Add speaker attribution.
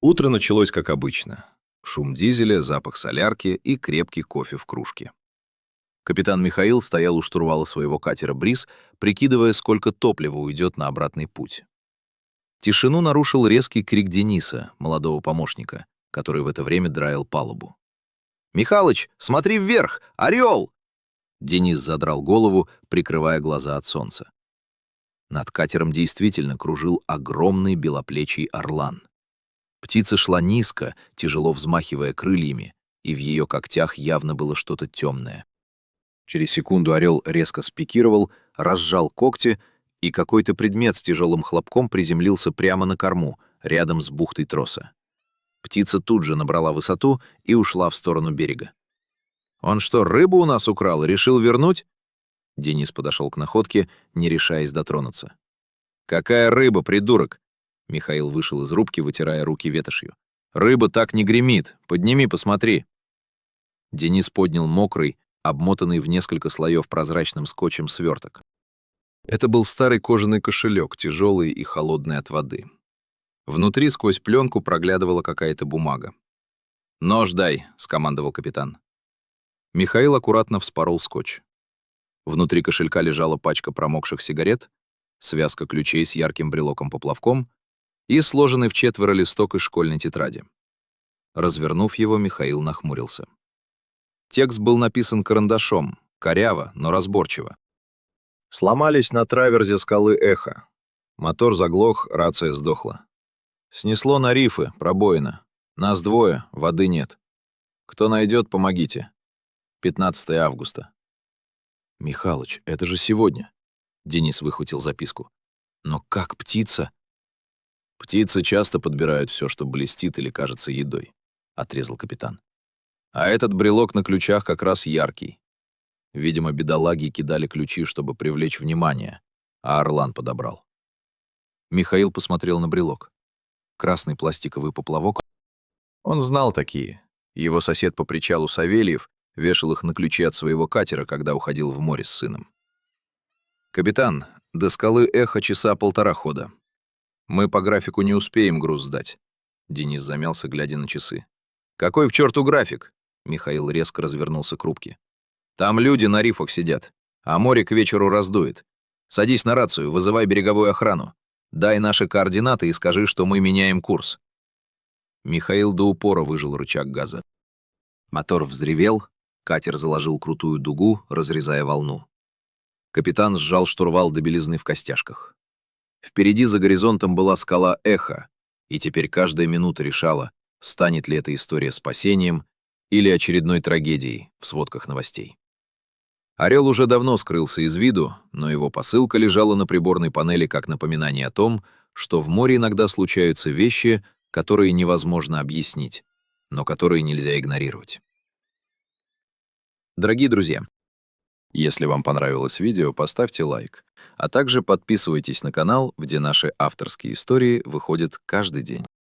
Speaker 1: Утро началось как обычно. Шум дизеля, запах солярки и крепкий кофе в кружке. Капитан Михаил стоял у штурвала своего катера «Бриз», прикидывая, сколько топлива уйдет на обратный путь. Тишину нарушил резкий крик Дениса, молодого помощника, который в это время драил палубу. «Михалыч, смотри вверх! Орел!» Денис задрал голову, прикрывая глаза от солнца. Над катером действительно кружил огромный белоплечий орлан. Птица шла низко, тяжело взмахивая крыльями, и в ее когтях явно было что-то темное. Через секунду орел резко спикировал, разжал когти, и какой-то предмет с тяжелым хлопком приземлился прямо на корму, рядом с бухтой троса. Птица тут же набрала высоту и ушла в сторону берега. «Он что, рыбу у нас украл и решил вернуть?» Денис подошел к находке, не решаясь дотронуться. «Какая рыба, придурок?» Михаил вышел из рубки, вытирая руки ветошью. «Рыба так не гремит. Подними, посмотри». Денис поднял мокрый, обмотанный в несколько слоев прозрачным скотчем сверток. Это был старый кожаный кошелек, тяжелый и холодный от воды. Внутри сквозь пленку проглядывала какая-то бумага. «Нож дай», — скомандовал капитан. Михаил аккуратно вспорол скотч. Внутри кошелька лежала пачка промокших сигарет, связка ключей с ярким брелоком-поплавком и сложенный в четверо листок из школьной тетради. Развернув его, Михаил нахмурился. Текст был написан карандашом, коряво, но разборчиво. Сломались на траверзе скалы Эхо. Мотор заглох, рация сдохла. Снесло на рифы, пробоина. Нас двое, воды нет. Кто найдет, помогите. 15 августа. «Михалыч, это же сегодня!» Денис выхватил записку. «Но как птица?» «Птицы часто подбирают все, что блестит или кажется едой», — отрезал капитан. «А этот брелок на ключах как раз яркий. Видимо, бедолаги кидали ключи, чтобы привлечь внимание, а орлан подобрал». Михаил посмотрел на брелок. Красный пластиковый поплавок. Он знал такие. Его сосед по причалу Савельев вешал их на ключи от своего катера, когда уходил в море с сыном. «Капитан, до скалы Эхо часа полтора хода. Мы по графику не успеем груз сдать». Денис замялся, глядя на часы. «Какой в черту график?» Михаил резко развернулся к рубке. «Там люди на рифах сидят, а море к вечеру раздует. Садись на рацию, вызывай береговую охрану. Дай наши координаты и скажи, что мы меняем курс». Михаил до упора выжал рычаг газа. Мотор взревел, катер заложил крутую дугу, разрезая волну. Капитан сжал штурвал до белизны в костяшках. Впереди за горизонтом была скала Эхо, и теперь каждая минута решала, станет ли эта история спасением или очередной трагедией в сводках новостей. Орел уже давно скрылся из виду, но его посылка лежала на приборной панели как напоминание о том, что в море иногда случаются вещи, которые невозможно объяснить, но которые нельзя игнорировать. Дорогие друзья, если вам понравилось видео, поставьте лайк, а также подписывайтесь на канал, где наши авторские истории выходят каждый день.